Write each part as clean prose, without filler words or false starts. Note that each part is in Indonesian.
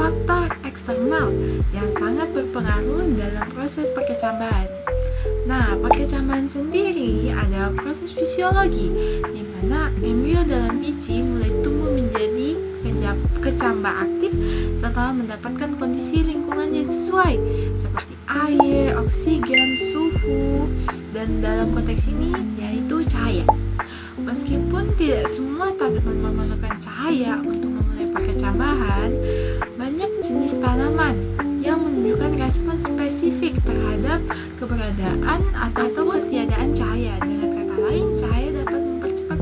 faktor eksternal yang sangat berpengaruh dalam proses perkecambahan. Nah, perkecambahan sendiri adalah proses fisiologi di mana embrio dalam biji mulai tumbuh menjadi kecambah aktif setelah mendapatkan kondisi lingkungan yang sesuai seperti air, oksigen, suhu, dan dalam konteks ini yaitu cahaya. Meskipun tidak semua tanaman memerlukan cahaya untuk memulai perkecambahan, banyak jenis tanaman yang menunjukkan respon spesifik terhadap keberadaan atau ketiadaan cahaya. Dengan kata lain, cahaya dapat mempercepat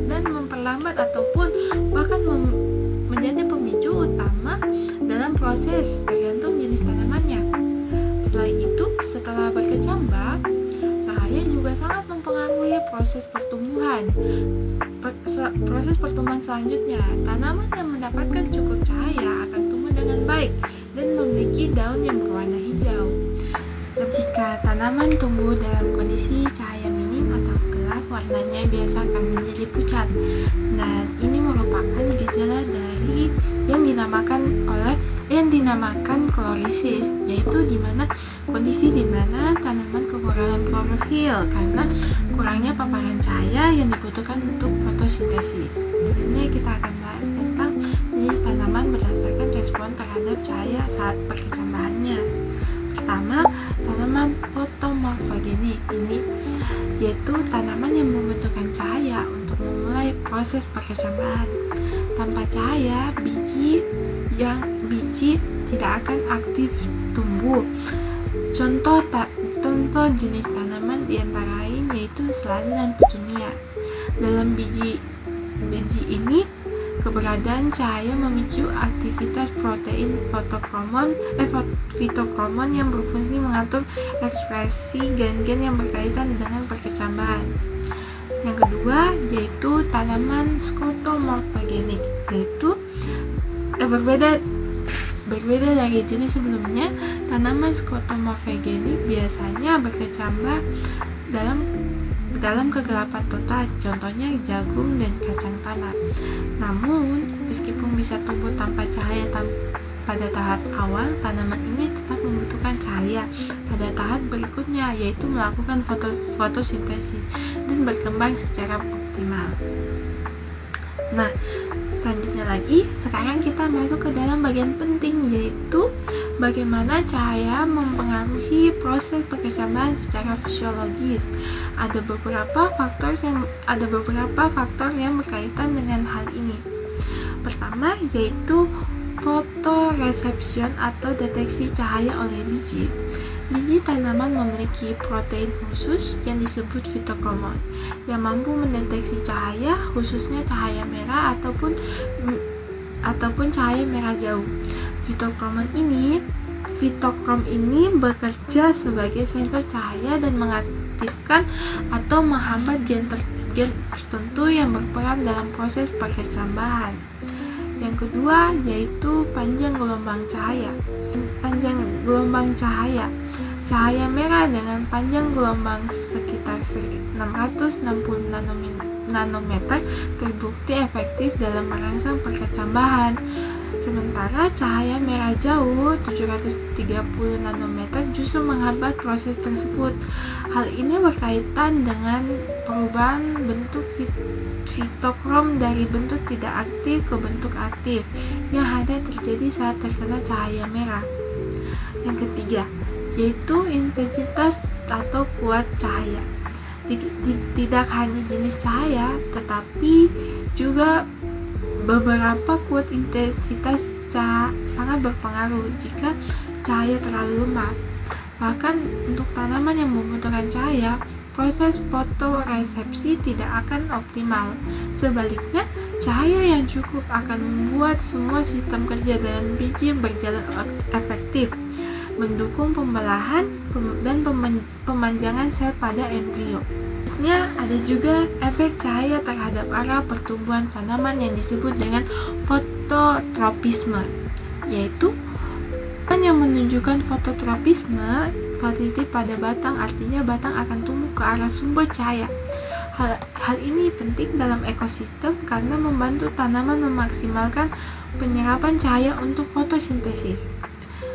dan memperlambat ataupun bahkan menjadi pemicu utama dalam proses, tergantung jenis tanamannya. Selain itu, setelah berkecambah, cahaya juga sangat mempengaruhi proses pertumbuhan. Proses pertumbuhan selanjutnya, tanaman yang mendapatkan cukup cahaya akan tumbuh dengan baik dan memiliki daun yang berwarna hijau. Jika tanaman tumbuh dalam kondisi cahaya minim atau gelap, warnanya biasa akan menjadi pucat. Dan ini merupakan gejala dari yang dinamakan klorisis, yaitu kondisi di mana tanaman kekurangan klorofil karena kurangnya paparan cahaya yang dibutuhkan untuk fotosintesis. Ini kita akan bahas tentang jenis tanaman berdasarkan respon terhadap cahaya saat perkecambahannya. Pertama, tanaman fotomorfogenik. Ini yaitu tanaman yang membutuhkan cahaya untuk memulai proses perkecambahan. Tanpa cahaya, biji tidak akan aktif tumbuh. Contoh jenis tanaman diantara lain yaitu selada dan petunia. Dalam biji ini, keberadaan cahaya memicu aktivitas protein fitokromon yang berfungsi mengatur ekspresi gen-gen yang berkaitan dengan perkecambahan. Yang kedua yaitu tanaman skotomorfogenik, yaitu berbeda dari jenis sebelumnya. Tanaman skotomorfogenik biasanya berkecambah dalam kegelapan total, contohnya jagung dan kacang tanah. Namun, meskipun bisa tumbuh tanpa cahaya pada tahap awal, tanaman ini tetap membutuhkan cahaya pada tahap berikutnya, yaitu melakukan fotosintesis dan berkembang secara optimal. Nah, selanjutnya lagi, sekarang kita masuk ke dalam bagian penting, yaitu bagaimana cahaya mempengaruhi proses perkecambahan secara fisiologis. Ada beberapa faktor yang berkaitan dengan hal ini. Pertama yaitu fotoresepsion atau deteksi cahaya oleh biji. Biji tanaman memiliki protein khusus yang disebut fitokromon yang mampu mendeteksi cahaya, khususnya cahaya merah ataupun cahaya merah jauh. Fitokrom ini bekerja sebagai sensor cahaya dan mengaktifkan atau menghambat gen tertentu yang berperan dalam proses perkecambahan. Yang kedua yaitu panjang gelombang cahaya. Cahaya merah dengan panjang gelombang sekitar 660 nanometer terbukti efektif dalam merangsang perkecambahan. Sementara cahaya merah jauh 730 nanometer justru menghambat proses tersebut. Hal ini berkaitan dengan perubahan bentuk fitokrom dari bentuk tidak aktif ke bentuk aktif yang hanya terjadi saat terkena cahaya merah. Yang ketiga yaitu intensitas atau kuat cahaya. Tidak hanya jenis cahaya, tetapi juga beberapa kuat intensitas sangat berpengaruh jika cahaya terlalu lemah. Bahkan untuk tanaman yang membutuhkan cahaya, proses fotoresepsi tidak akan optimal. Sebaliknya, cahaya yang cukup akan membuat semua sistem kerja dalam biji berjalan efektif, mendukung pembelahan dan pemanjangan sel pada embrio. Ada juga efek cahaya terhadap arah pertumbuhan tanaman yang disebut dengan fototropisme, yaitu yang menunjukkan fototropisme positif pada batang, artinya batang akan tumbuh ke arah sumber cahaya. Hal ini penting dalam ekosistem karena membantu tanaman memaksimalkan penyerapan cahaya untuk fotosintesis.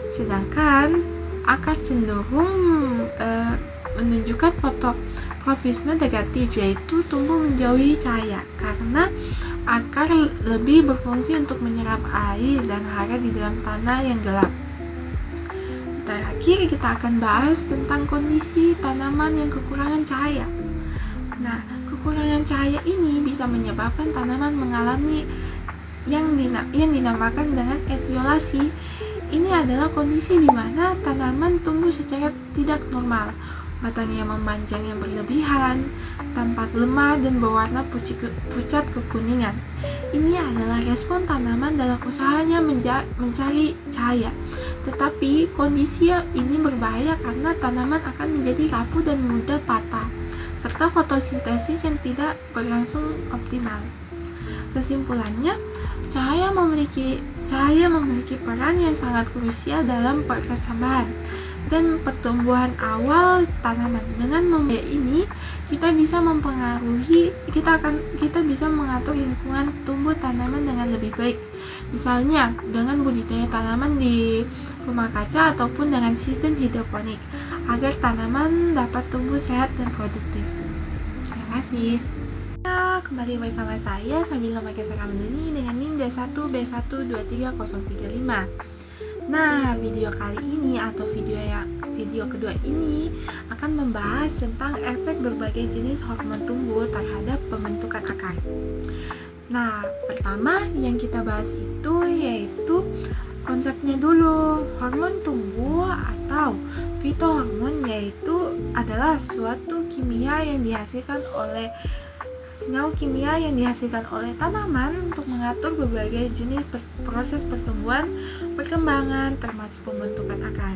Sedangkan akar cenderung menunjukkan fototropisme negatif, yaitu tumbuh menjauhi cahaya karena akar lebih berfungsi untuk menyerap air dan hara di dalam tanah yang gelap. Terakhir kita akan bahas tentang kondisi tanaman yang kekurangan cahaya. Nah, kekurangan cahaya ini bisa menyebabkan tanaman mengalami yang dinamakan dengan etiolasi. Ini adalah kondisi di mana tanaman tumbuh secara tidak normal. Batangnya memanjang yang berlebihan, tampak lemah dan berwarna pucat kekuningan. Ini adalah respon tanaman dalam usahanya mencari cahaya. Tetapi kondisi ini berbahaya karena tanaman akan menjadi rapuh dan mudah patah, serta fotosintesis yang tidak berlangsung optimal. Kesimpulannya, cahaya memiliki peran yang sangat krusial dalam perkecambahan dan pertumbuhan awal tanaman. Dengan memilih ini, kita bisa mengatur lingkungan tumbuh tanaman dengan lebih baik. Misalnya, dengan budidaya tanaman di rumah kaca ataupun dengan sistem hidroponik agar tanaman dapat tumbuh sehat dan produktif. Terima kasih. Kembali bersama saya sambil memakai seragam ini dengan NIM D1B1230035. Nah, video kali ini atau video kedua ini akan membahas tentang efek berbagai jenis hormon tumbuh terhadap pembentukan akar. Nah, pertama yang kita bahas itu yaitu konsepnya dulu. Hormon tumbuh atau fitohormon yaitu adalah suatu senyawa kimia yang dihasilkan oleh tanaman untuk mengatur berbagai jenis proses pertumbuhan, perkembangan, termasuk pembentukan akar.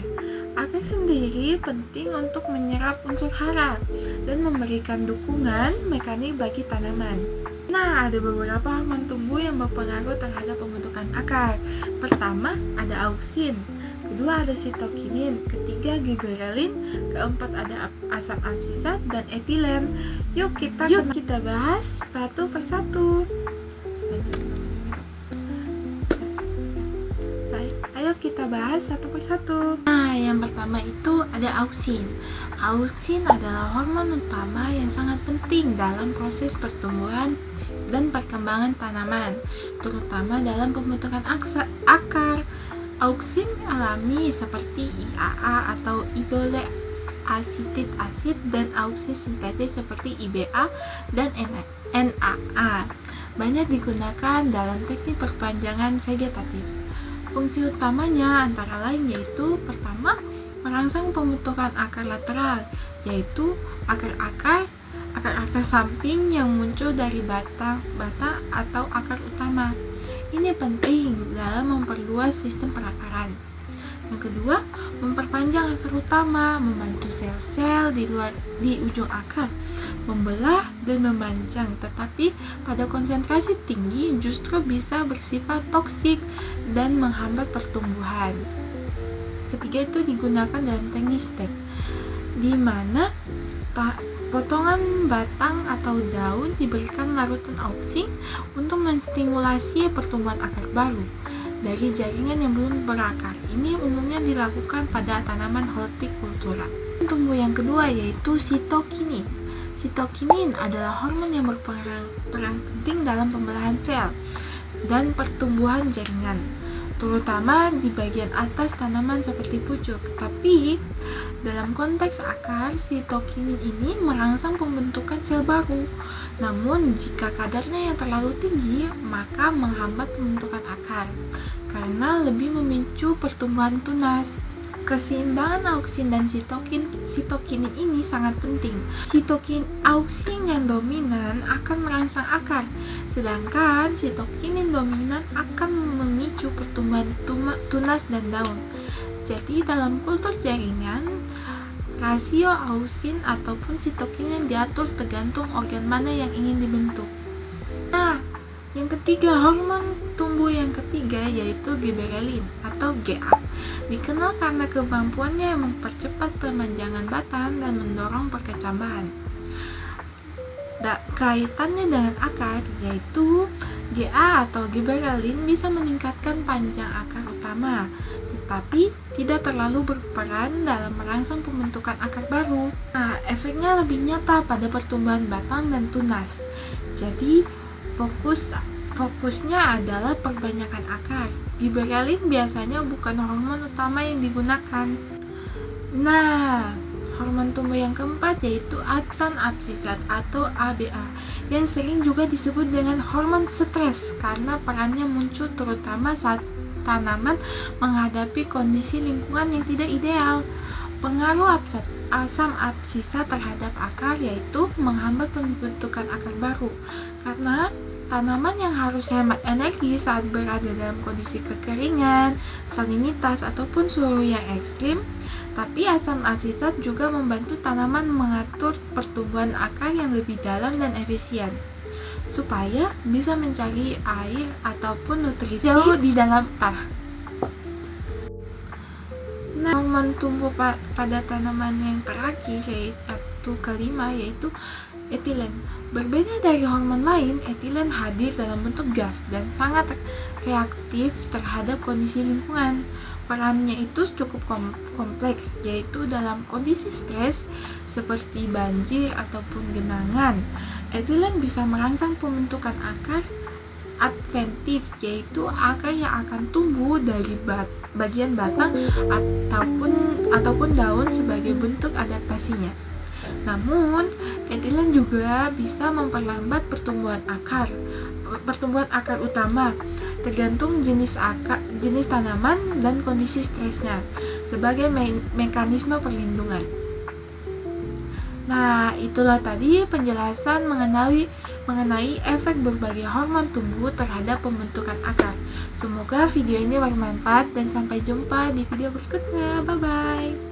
Akar sendiri penting untuk menyerap unsur hara dan memberikan dukungan mekanik bagi tanaman. Nah, ada beberapa hormon tumbuh yang berpengaruh terhadap pembentukan akar. Pertama, ada auksin. Kedua, ada sitokinin. Ketiga, giberelin. Keempat, ada asam absisat dan etilen. Yuk kita bahas satu persatu. Baik, ayo kita bahas satu persatu. Nah, yang pertama itu ada auksin. Auksin adalah hormon utama yang sangat penting dalam proses pertumbuhan dan perkembangan tanaman, terutama dalam pembentukan akar. Auksin alami seperti IAA atau indole asetik asid dan auksin sintetis seperti IBA dan NAA banyak digunakan dalam teknik perpanjangan vegetatif. Fungsi utamanya antara lain yaitu pertama, merangsang pembentukan akar lateral, yaitu akar-akar samping yang muncul dari batang atau akar utama. Ini penting dalam memperluas sistem perakaran. Yang kedua, memperpanjang akar utama, membantu sel-sel di ujung akar membelah dan memanjang, tetapi pada konsentrasi tinggi justru bisa bersifat toksik dan menghambat pertumbuhan. Ketiga, itu digunakan dalam teknik stek, di mana potongan batang atau daun diberikan larutan auksin untuk menstimulasi pertumbuhan akar baru dari jaringan yang belum berakar. Ini umumnya dilakukan pada tanaman hortikultura. Tumbuh yang kedua yaitu sitokinin. Sitokinin adalah hormon yang berperan penting dalam pembelahan sel dan pertumbuhan jaringan, terutama di bagian atas tanaman seperti pucuk. Tapi dalam konteks akar, sitokinin ini merangsang pembentukan sel baru. Namun jika kadarnya yang terlalu tinggi, maka menghambat pembentukan akar karena lebih memicu pertumbuhan tunas. Keseimbangan auksin dan sitokinin ini sangat penting. Auksin yang dominan akan merangsang akar, sedangkan sitokinin dominan akan memicu pertumbuhan tunas dan daun. Jadi dalam kultur jaringan, rasio auksin ataupun sitokinin diatur tergantung organ mana yang ingin dibentuk. Nah, yang ketiga, hormon tumbuh yang ketiga yaitu giberelin atau GA. Dikenal karena kemampuannya mempercepat pemanjangan batang dan mendorong perkecambahan. kaitannya dengan akar, yaitu GA atau gibberellin bisa meningkatkan panjang akar utama, tetapi tidak terlalu berperan dalam merangsang pembentukan akar baru. Nah, efeknya lebih nyata pada pertumbuhan batang dan tunas. Jadi, fokusnya adalah perbanyakan akar. Gibberellin biasanya bukan hormon utama yang digunakan. Nah, hormon tumbuh yang keempat yaitu apsan absisat atau ABA, yang sering juga disebut dengan hormon stres karena perannya muncul terutama saat tanaman menghadapi kondisi lingkungan yang tidak ideal. Pengaruh asam absisa terhadap akar yaitu menghambat pembentukan akar baru, karena tanaman yang harus hemat energi saat berada dalam kondisi kekeringan, salinitas, ataupun suhu yang ekstrim. Tapi asam asisat juga membantu tanaman mengatur pertumbuhan akar yang lebih dalam dan efisien, supaya bisa mencari air ataupun nutrisi jauh di dalam tanah. Nah, hormon tumbuh pada tanaman yang terakhir yaitu kelima yaitu etilen. Berbeda dari hormon lain, etilen hadir dalam bentuk gas dan sangat reaktif terhadap kondisi lingkungan. Perannya itu cukup kompleks, yaitu dalam kondisi stres seperti banjir ataupun genangan. Etilen bisa merangsang pembentukan akar adventif, yaitu akar yang akan tumbuh dari bagian batang ataupun daun sebagai bentuk adaptasinya. Namun, etilen juga bisa memperlambat pertumbuhan akar utama, tergantung jenis tanaman dan kondisi stresnya, sebagai mekanisme perlindungan. Nah, itulah tadi penjelasan mengenai efek berbagai hormon tumbuh terhadap pembentukan akar. Semoga video ini bermanfaat dan sampai jumpa di video berikutnya. Bye-bye.